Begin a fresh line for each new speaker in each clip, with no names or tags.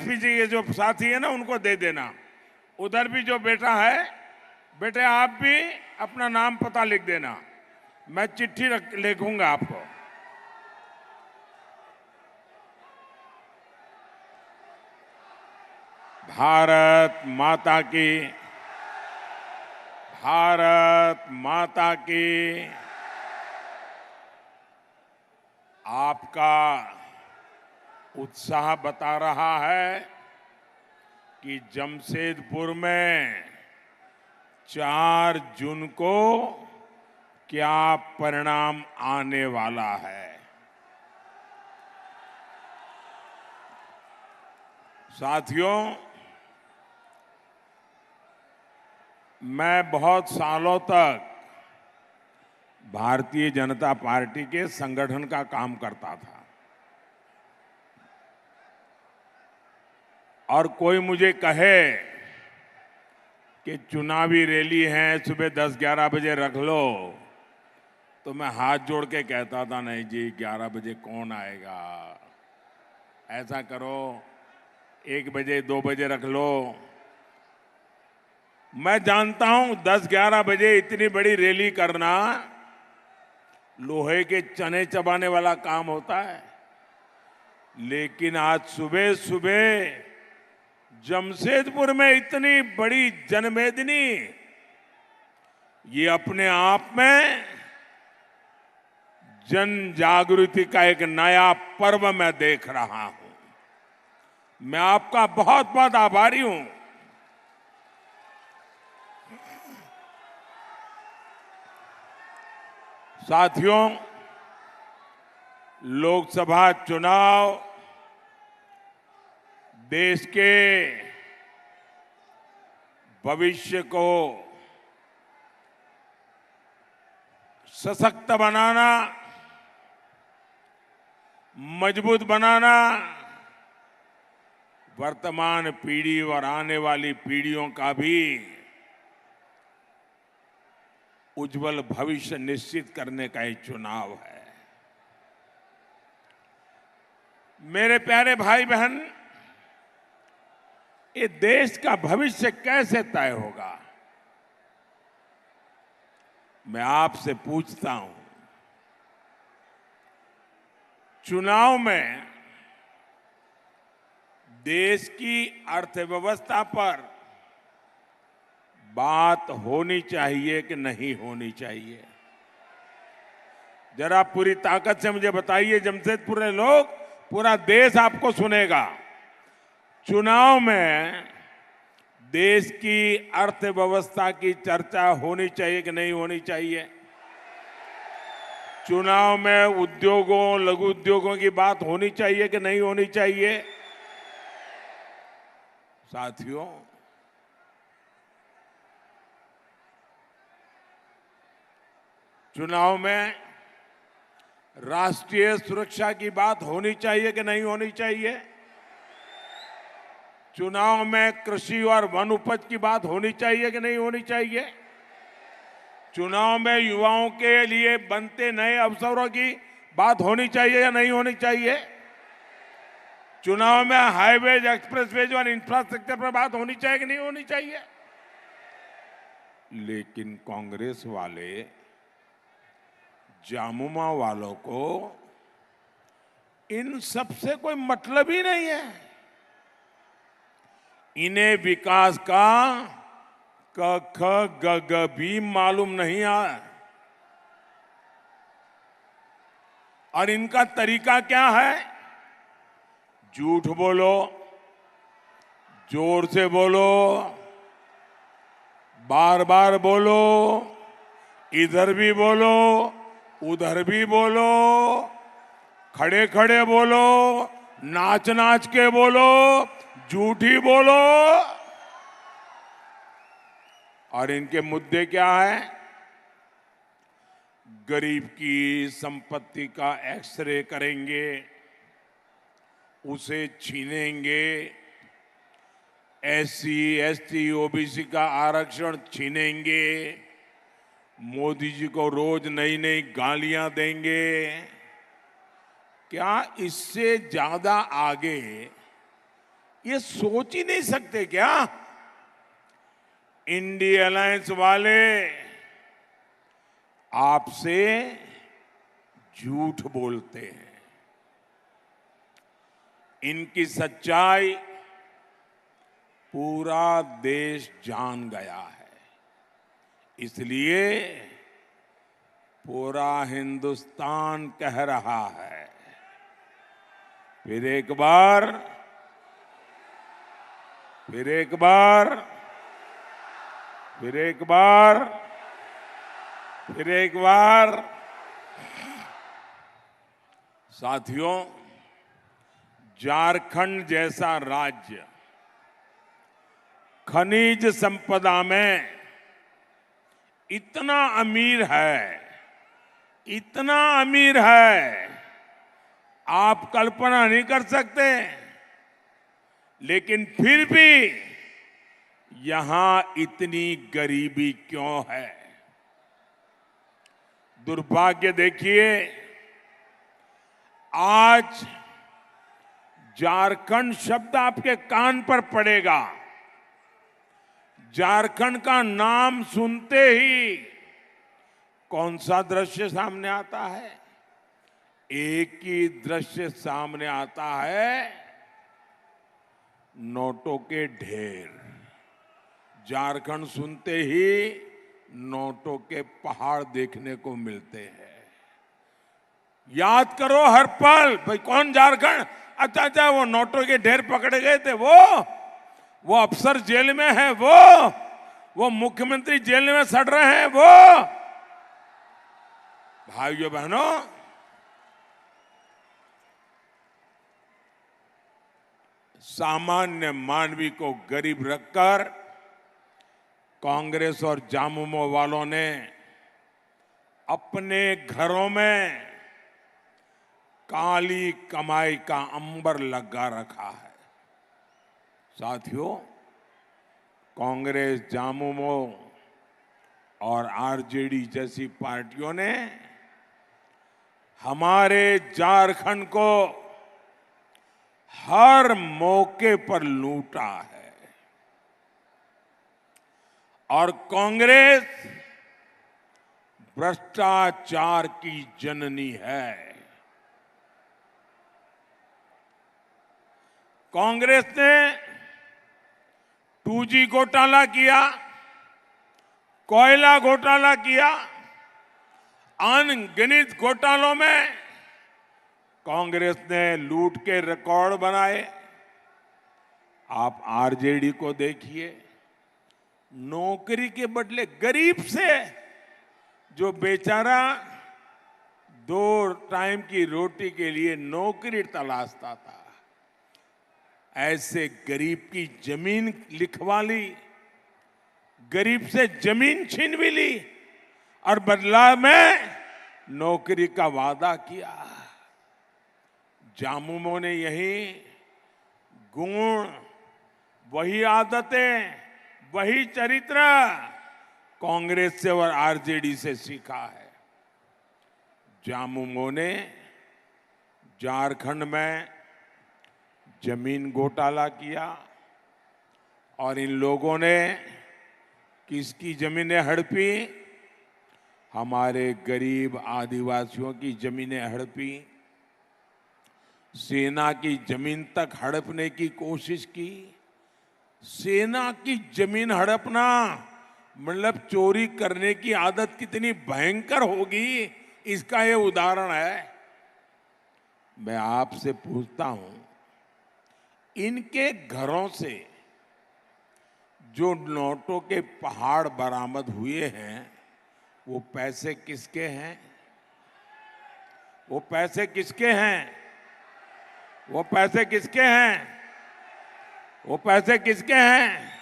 SP जी ये जो साथी है ना उनको दे देना। उधर भी जो बेटा है, बेटे आप भी अपना नाम पता लिख देना, मैं चिट्ठी लिखूंगा आपको। भारत माता की, भारत माता की। आपका उत्साह बता रहा है कि जमशेदपुर में 4 जून को क्या परिणाम आने वाला है। साथियों, मैं बहुत सालों तक भारतीय जनता पार्टी के संगठन का काम करता था और कोई मुझे कहे कि चुनावी रैली है सुबह 10-11 बजे रख लो, तो मैं हाथ जोड़ के कहता था नहीं जी 11 बजे कौन आएगा, ऐसा करो 1 बजे 2 बजे रख लो। मैं जानता हूं 10-11 बजे इतनी बड़ी रैली करना लोहे के चने चबाने वाला काम होता है, लेकिन आज सुबह सुबह जमशेदपुर में इतनी बड़ी जनमेदिनी, ये अपने आप में जन जागृति का एक नया पर्व मैं देख रहा हूं। मैं आपका बहुत बहुत आभारी हूं। साथियों, लोकसभा चुनाव देश के भविष्य को सशक्त बनाना, मजबूत बनाना, वर्तमान पीढ़ी और आने वाली पीढ़ियों का भी उज्जवल भविष्य निश्चित करने का ये चुनाव है। मेरे प्यारे भाई बहन, ये देश का भविष्य कैसे तय होगा? मैं आपसे पूछता हूं। चुनाव में देश की अर्थव्यवस्था पर बात होनी चाहिए कि नहीं होनी चाहिए? जरा पूरी ताकत से मुझे बताइए। जमशेदपुर के लोग, पूरा देश आपको सुनेगा। चुनाव में देश की अर्थव्यवस्था की चर्चा होनी चाहिए कि नहीं होनी चाहिए? चुनाव में उद्योगों, लघु उद्योगों की बात होनी चाहिए कि नहीं होनी चाहिए? साथियों, चुनाव में राष्ट्रीय सुरक्षा की बात होनी चाहिए कि नहीं होनी चाहिए? चुनाव में कृषि और वन उपज की बात होनी चाहिए कि नहीं होनी चाहिए? चुनाव में युवाओं के लिए बनते नए अवसरों की बात होनी चाहिए या नहीं होनी चाहिए? चुनाव में हाईवेज, एक्सप्रेसवेज और इंफ्रास्ट्रक्चर पर बात होनी चाहिए कि नहीं होनी चाहिए? लेकिन कांग्रेस वाले, जामुमा वालों को इन सब से कोई मतलब ही नहीं है। इन्हें विकास का क ख ग घ भी मालूम नहीं है। और इनका तरीका क्या है? झूठ बोलो, जोर से बोलो, बार बार बोलो, इधर भी बोलो, उधर भी बोलो, खड़े खड़े बोलो, नाच नाच के बोलो, झूठी बोलो। और इनके मुद्दे क्या है? गरीब की संपत्ति का एक्सरे करेंगे, उसे छीनेंगे, एससी, एसटी, ओबीसी का आरक्षण छीनेंगे, मोदी जी को रोज नई नई गालियां देंगे। क्या इससे ज्यादा आगे ये सोच ही नहीं सकते क्या? इंडिया अलायंस वाले आपसे झूठ बोलते हैं। इनकी सच्चाई पूरा देश जान गया है, इसलिए पूरा हिंदुस्तान कह रहा है, फिर एक बार, फिर एक बार, फिर एक बार, फिर एक बार। साथियों, झारखंड जैसा राज्य खनिज संपदा में इतना अमीर है, इतना अमीर है, आप कल्पना नहीं कर सकते। लेकिन फिर भी यहां इतनी गरीबी क्यों है? दुर्भाग्य देखिए, आज झारखंड शब्द आपके कान पर पड़ेगा, झारखंड का नाम सुनते ही कौन सा दृश्य सामने आता है? एक ही दृश्य सामने आता है, नोटों के ढेर। झारखंड सुनते ही नोटों के पहाड़ देखने को मिलते हैं। याद करो हर पल, भाई कौन झारखंड? अच्छा, वो नोटों के ढेर पकड़े गए थे, वो अफसर जेल में है, वो मुख्यमंत्री जेल में सड़ रहे हैं, वो। भाइयों बहनों, सामान्य मानवी को गरीब रखकर कांग्रेस और झामुमो वालों ने अपने घरों में काली कमाई का अंबर लगा रखा है। साथियों, कांग्रेस, झामुमो और आरजेडी जैसी पार्टियों ने हमारे झारखंड को हर मौके पर लूटा है। और कांग्रेस भ्रष्टाचार की जननी है। कांग्रेस ने 2G घोटाला किया, कोयला घोटाला किया, अनगिनत घोटालों में कांग्रेस ने लूट के रिकॉर्ड बनाए। आप आरजेडी को देखिए, नौकरी के बदले गरीब से, जो बेचारा 2 टाइम की रोटी के लिए नौकरी तलाशता था, ऐसे गरीब की जमीन लिखवा ली, गरीब से जमीन छीन भी ली और बदला में नौकरी का वादा किया। झामुमो ने यही गुण, वही आदतें, वही चरित्र कांग्रेस से और आरजेडी से सीखा है। झामुमो ने झारखंड में जमीन घोटाला किया और इन लोगों ने किसकी जमीनें हड़पी? हमारे गरीब आदिवासियों की जमीनें हड़पी। सेना की जमीन तक हड़पने की कोशिश की। सेना की जमीन हड़पना मतलब चोरी करने की आदत कितनी भयंकर होगी, इसका ये उदाहरण है। मैं आपसे पूछता हूं, इनके घरों से जो नोटों के पहाड़ बरामद हुए हैं, वो पैसे किसके हैं? वो पैसे किसके हैं? वो पैसे किसके हैं? वो पैसे किसके हैं?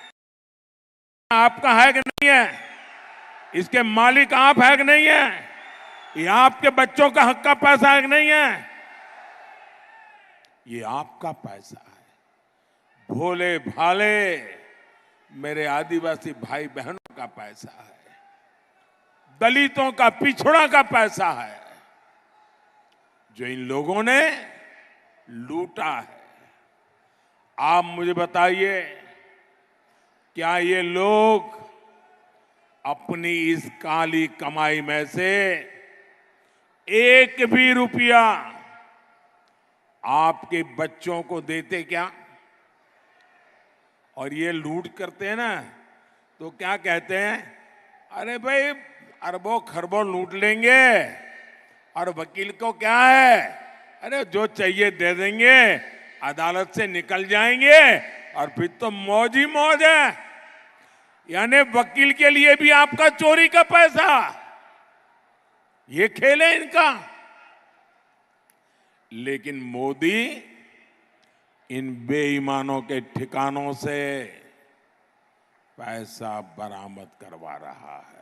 आपका है कि नहीं है? इसके मालिक आप है कि नहीं है? ये आपके बच्चों का हक का पैसा है कि नहीं है? ये आपका पैसा है। भोले भाले मेरे आदिवासी भाई बहनों का पैसा है, दलितों का, पिछड़ा का पैसा है, जो इन लोगों ने लूटा है। आप मुझे बताइए, क्या ये लोग अपनी इस काली कमाई में से एक भी रुपया आपके बच्चों को देते क्या? और ये लूट करते हैं ना, तो क्या कहते हैं, अरे भाई अरबों खरबों लूट लेंगे और वकील को क्या है, अरे जो चाहिए दे देंगे, अदालत से निकल जाएंगे और फिर तो मौज ही मौज है। यानी वकील के लिए भी आपका चोरी का पैसा, ये खेल है इनका। लेकिन मोदी इन बेईमानों के ठिकानों से पैसा बरामद करवा रहा है।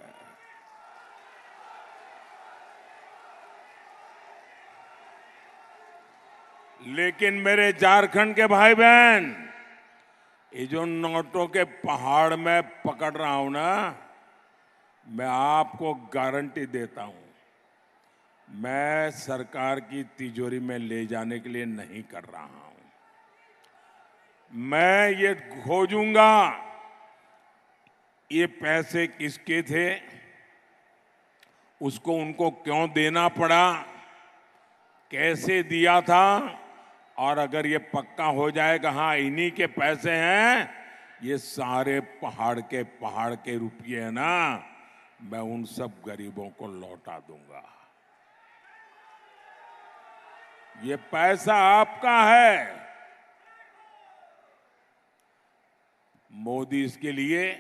लेकिन मेरे झारखंड के भाई बहन, ये जो नोटों के पहाड़ में पकड़ रहा हूं ना, मैं आपको गारंटी देता हूं, मैं सरकार की तिजोरी में ले जाने के लिए नहीं कर रहा हूं। मैं ये खोजूंगा ये पैसे किसके थे, उसको उनको क्यों देना पड़ा, कैसे दिया था, और अगर ये पक्का हो जाएगा हाँ इन्हीं के पैसे हैं, ये सारे पहाड़ के रुपये है ना, मैं उन सब गरीबों को लौटा दूंगा। ये पैसा आपका है। मोदी इसके लिए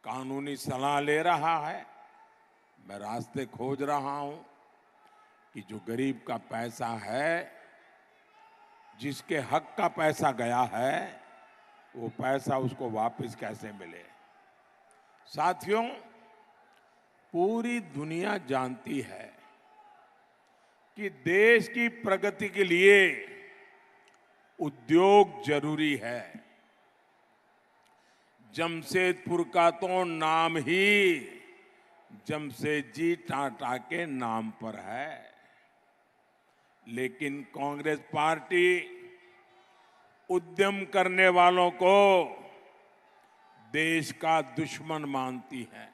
कानूनी सलाह ले रहा है, मैं रास्ते खोज रहा हूं कि जो गरीब का पैसा है, जिसके हक का पैसा गया है, वो पैसा उसको वापस कैसे मिले। साथियों, पूरी दुनिया जानती है कि देश की प्रगति के लिए उद्योग जरूरी है। जमशेदपुर का तो नाम ही जमशेदजी टाटा के नाम पर है, लेकिन कांग्रेस पार्टी उद्यम करने वालों को देश का दुश्मन मानती है।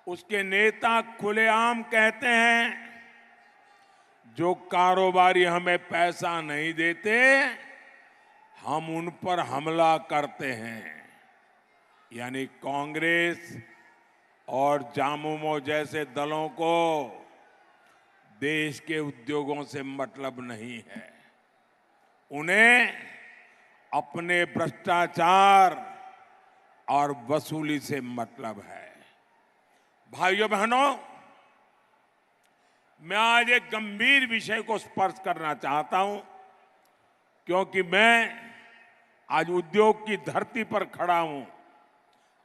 उसके नेता खुलेआम कहते हैं, जो कारोबारी हमें पैसा नहीं देते, हम उन पर हमला करते हैं। यानी कांग्रेस और जामुमो जैसे दलों को देश के उद्योगों से मतलब नहीं है, उन्हें अपने भ्रष्टाचार और वसूली से मतलब है। भाइयों बहनों, मैं आज एक गंभीर विषय को स्पर्श करना चाहता हूं, क्योंकि मैं आज उद्योग की धरती पर खड़ा हूं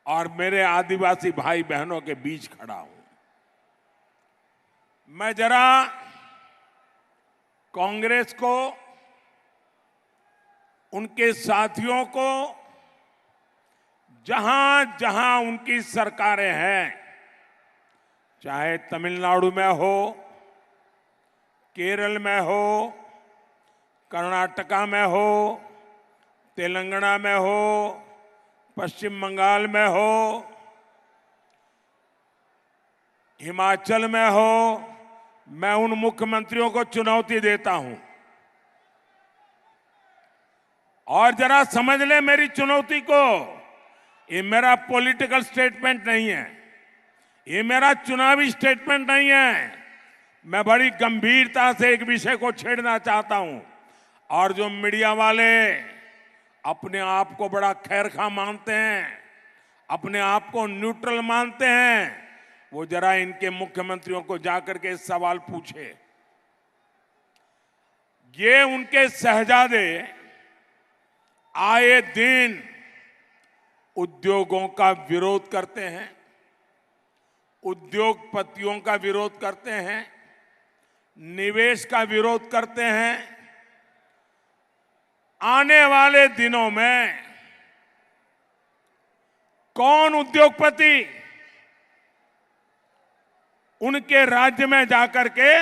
और मेरे आदिवासी भाई बहनों के बीच खड़ा हूं। मैं जरा कांग्रेस को, उनके साथियों को, जहां जहां उनकी सरकारें हैं, चाहे तमिलनाडु में हो, केरल में हो, कर्नाटका में हो, तेलंगाना में हो, पश्चिम बंगाल में हो, हिमाचल में हो, मैं उन मुख्यमंत्रियों को चुनौती देता हूं, और जरा समझ ले मेरी चुनौती को। ये मेरा पॉलिटिकल स्टेटमेंट नहीं है, ये मेरा चुनावी स्टेटमेंट नहीं है। मैं बड़ी गंभीरता से एक विषय को छेड़ना चाहता हूं, और जो मीडिया वाले अपने आप को बड़ा खैरखा मानते हैं, अपने आप को न्यूट्रल मानते हैं, वो जरा इनके मुख्यमंत्रियों को जाकर के सवाल पूछे। ये उनके शहजादे आए दिन उद्योगों का विरोध करते हैं, उद्योगपतियों का विरोध करते हैं, निवेश का विरोध करते हैं। आने वाले दिनों में कौन उद्योगपति उनके राज्य में जाकर के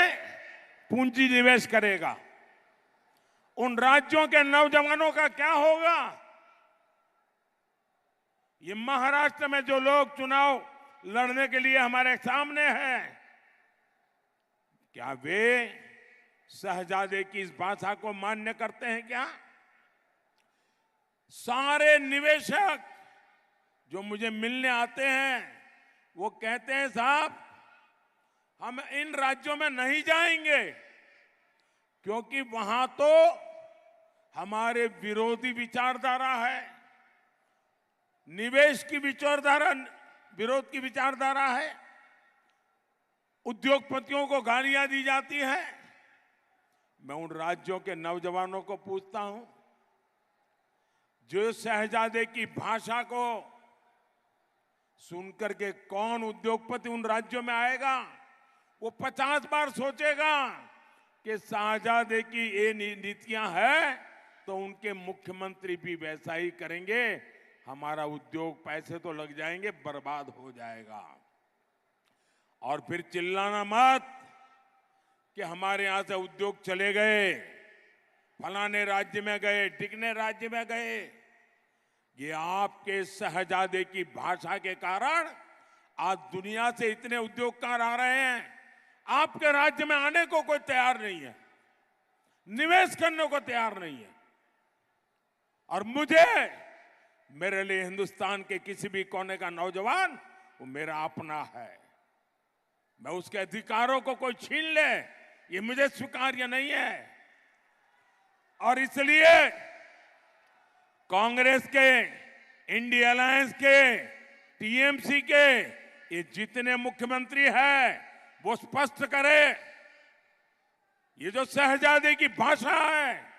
पूंजी निवेश करेगा? उन राज्यों के नौजवानों का क्या होगा? ये महाराष्ट्र में जो लोग चुनाव लड़ने के लिए हमारे सामने हैं, क्या वे शहजादे की इस भाषा को मान्य करते हैं क्या? सारे निवेशक जो मुझे मिलने आते हैं वो कहते हैं साहब हम इन राज्यों में नहीं जाएंगे क्योंकि वहां तो हमारे विरोधी विचारधारा है, निवेश की विचारधारा, विरोध की विचारधारा है, उद्योगपतियों को गालियां दी जाती है। मैं उन राज्यों के नौजवानों को पूछता हूं, जो शहजादे की भाषा को सुनकर के कौन उद्योगपति उन राज्यों में आएगा? वो 50 बार सोचेगा कि शहजादे की ये नीतियां हैं तो उनके मुख्यमंत्री भी वैसा ही करेंगे, हमारा उद्योग पैसे तो लग जाएंगे, बर्बाद हो जाएगा। और फिर चिल्लाना मत कि हमारे यहां से उद्योग चले गए, फलाने राज्य में गए, टिकने राज्य में गए। ये आपके शहजादे की भाषा के कारण आज दुनिया से इतने उद्योगकार आ रहे हैं, आपके राज्य में आने को कोई तैयार नहीं है, निवेश करने को तैयार नहीं है। और मुझे, मेरे लिए हिंदुस्तान के किसी भी कोने का नौजवान वो मेरा अपना है। मैं उसके अधिकारों को कोई छीन ले, ये मुझे स्वीकार्य नहीं है। और इसलिए कांग्रेस के, इंडिया अलायंस के, टीएमसी के ये जितने मुख्यमंत्री हैं वो स्पष्ट करे, ये जो शहजादे की भाषा है,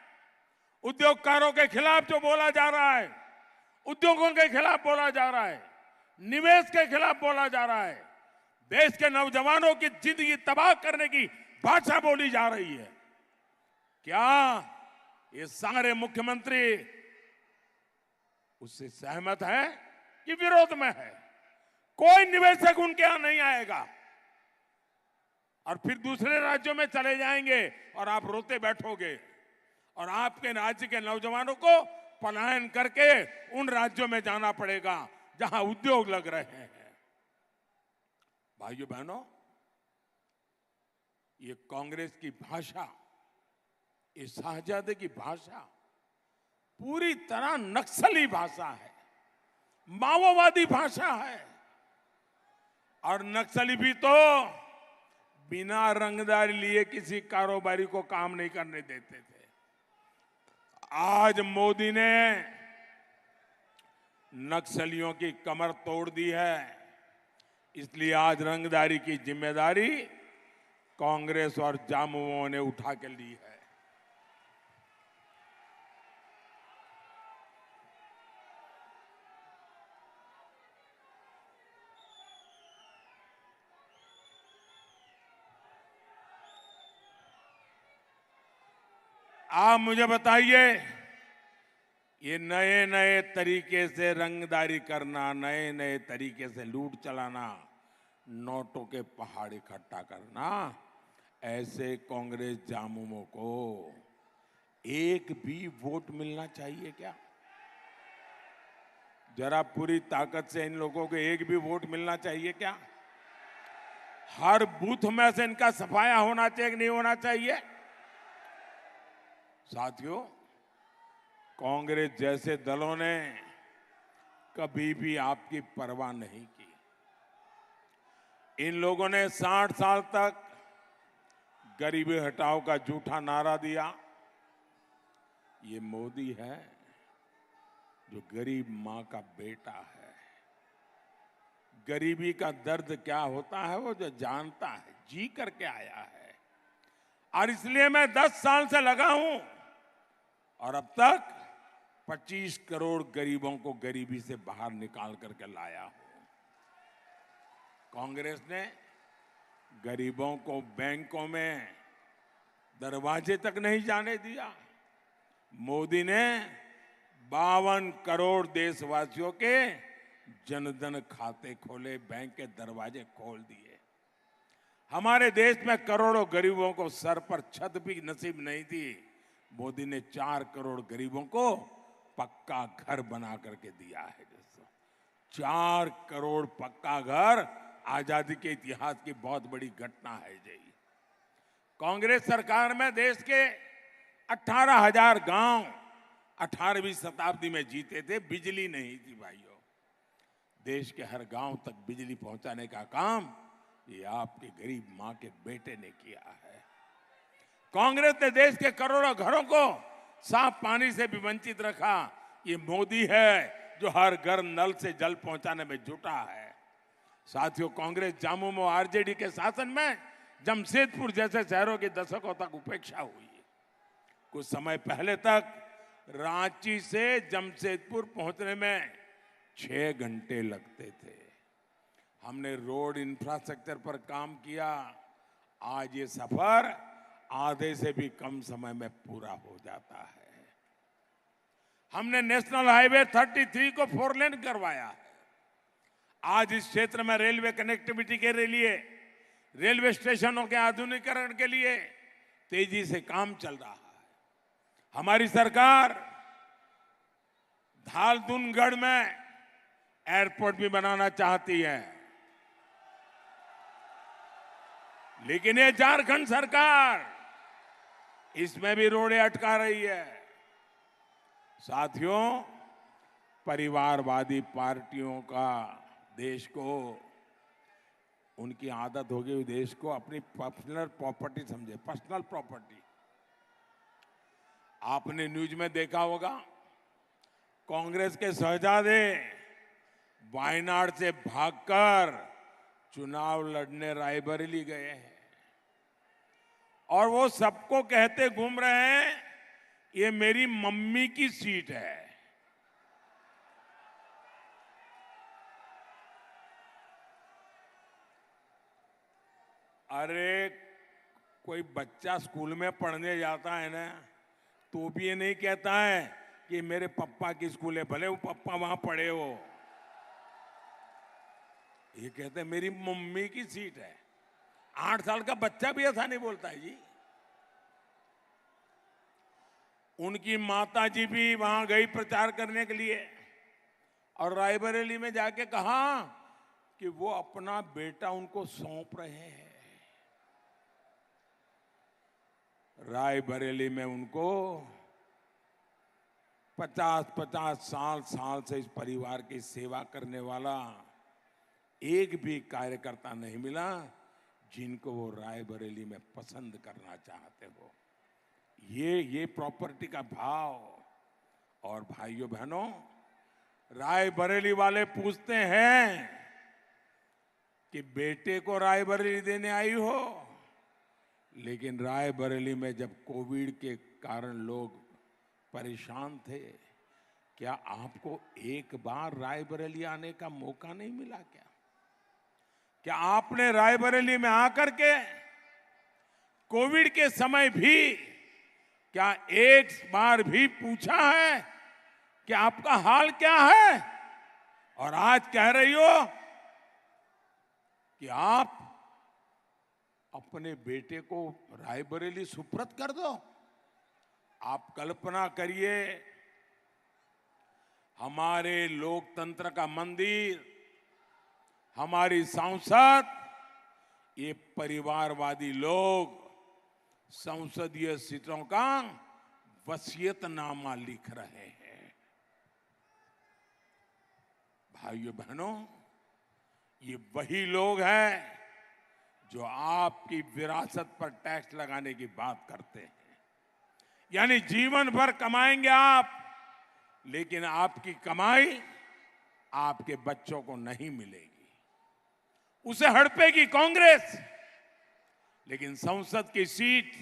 उद्योगकारों के खिलाफ जो बोला जा रहा है, उद्योगों के खिलाफ बोला जा रहा है, निवेश के खिलाफ बोला जा रहा है, देश के नौजवानों की जिंदगी तबाह करने की भाषा बोली जा रही है। क्या ये सारे मुख्यमंत्री उससे सहमत है कि विरोध में है? कोई निवेशक उनके यहां नहीं आएगा और फिर दूसरे राज्यों में चले जाएंगे और आप रोते बैठोगे और आपके राज्य के नौजवानों को पलायन करके उन राज्यों में जाना पड़ेगा जहां उद्योग लग रहे हैं। भाइयों बहनों, ये कांग्रेस की भाषा, ये शहजादे की भाषा पूरी तरह नक्सली भाषा है, माओवादी भाषा है। और नक्सली भी तो बिना रंगदारी लिए किसी कारोबारी को काम नहीं करने देते थे। आज मोदी ने नक्सलियों की कमर तोड़ दी है, इसलिए आज रंगदारी की जिम्मेदारी कांग्रेस और जामुओं ने उठा के ली है। आप मुझे बताइए, ये नए नए तरीके से रंगदारी करना, नए नए तरीके से लूट चलाना, नोटों के पहाड़ इकट्ठा करना, ऐसे कांग्रेस जामुमों को एक भी वोट मिलना चाहिए क्या? जरा पूरी ताकत से इन लोगों को एक भी वोट मिलना चाहिए क्या? हर बूथ में से इनका सफाया होना चाहिए कि नहीं होना चाहिए? साथियों, कांग्रेस जैसे दलों ने कभी भी आपकी परवाह नहीं की। इन लोगों ने 60 साल तक गरीबी हटाओ का झूठा नारा दिया। ये मोदी है जो गरीब मां का बेटा है। गरीबी का दर्द क्या होता है वो जो जानता है, जी करके आया है। और इसलिए मैं 10 साल से लगा हूं और अब तक 25 करोड़ गरीबों को गरीबी से बाहर निकाल करके लाया हूं। कांग्रेस ने गरीबों को बैंकों में दरवाजे तक नहीं जाने दिया। मोदी ने 52 करोड़ देशवासियों के जनधन खाते खोले, बैंक के दरवाजे खोल दिए। हमारे देश में करोड़ों गरीबों को सर पर छत भी नसीब नहीं थी, मोदी ने 4 करोड़ गरीबों को पक्का घर बना करके दिया है। दोस्तों, 4 करोड़ पक्का घर आजादी के इतिहास की बहुत बड़ी घटना है जी। कांग्रेस सरकार में देश के 18,000 गांव 18वीं शताब्दी में जीते थे, बिजली नहीं थी भाइयों। देश के हर गांव तक बिजली पहुंचाने का काम ये आपके गरीब मां के बेटे ने किया है। कांग्रेस ने देश के करोड़ों घरों को साफ पानी से भी वंचित रखा। ये मोदी है जो हर घर नल से जल पहुंचाने में जुटा है। साथियों, कांग्रेस झामुमो आरजेडी के शासन में जमशेदपुर जैसे शहरों की दशकों तक उपेक्षा हुई। कुछ समय पहले तक रांची से जमशेदपुर पहुंचने में 6 घंटे लगते थे। हमने रोड इंफ्रास्ट्रक्चर पर काम किया। आज ये सफर आधे से भी कम समय में पूरा हो जाता है। हमने नेशनल हाईवे 33 को 4 लेन करवाया है। आज इस क्षेत्र में रेलवे कनेक्टिविटी के लिए, रेलवे स्टेशनों के आधुनिकीकरण के लिए तेजी से काम चल रहा है। हमारी सरकार धालधुनगढ़ में एयरपोर्ट भी बनाना चाहती है, लेकिन ये झारखंड सरकार इसमें भी रोड़े अटका रही है। साथियों, परिवारवादी पार्टियों का देश को, उनकी आदत हो गई देश को अपनी पर्सनल प्रॉपर्टी समझे, पर्सनल प्रॉपर्टी। आपने न्यूज में देखा होगा, कांग्रेस के शहजादे वायनाड से भागकर चुनाव लड़ने रायबरेली गए हैं और वो सबको कहते घूम रहे हैं ये मेरी मम्मी की सीट है। अरे, कोई बच्चा स्कूल में पढ़ने जाता है ना, तो भी ये नहीं कहता है कि मेरे पापा की स्कूल है, भले वो पापा वहां पढ़े हो। ये कहते हैं मेरी मम्मी की सीट है। 8 साल का बच्चा भी ऐसा नहीं बोलता है जी। उनकी माता जी भी वहां गई प्रचार करने के लिए और रायबरेली में जाके कहा कि वो अपना बेटा उनको सौंप रहे हैं। रायबरेली में उनको 50-50 साल से इस परिवार की सेवा करने वाला एक भी कार्यकर्ता नहीं मिला जिनको वो रायबरेली में पसंद करना चाहते हो। ये प्रॉपर्टी का भाव। और भाइयों बहनों, रायबरेली वाले पूछते हैं कि बेटे को रायबरेली देने आई हो, लेकिन रायबरेली में जब कोविड के कारण लोग परेशान थे, क्या आपको एक बार रायबरेली आने का मौका नहीं मिला क्या? क्या आपने रायबरेली में आकर के कोविड के समय भी क्या एक बार भी पूछा है कि आपका हाल क्या है? और आज कह रही हो कि आप अपने बेटे को रायबरेली सुपुर्द कर दो। आप कल्पना करिए, हमारे लोकतंत्र का मंदिर, हमारी सांसद, ये परिवारवादी लोग संसदीय सीटों का वसीयतनामा लिख रहे हैं। भाइयों बहनों, ये वही लोग हैं जो आपकी विरासत पर टैक्स लगाने की बात करते हैं। यानी जीवन भर कमाएंगे आप, लेकिन आपकी कमाई आपके बच्चों को नहीं मिलेगी। उसे हड़पेगी कांग्रेस, लेकिन संसद की सीट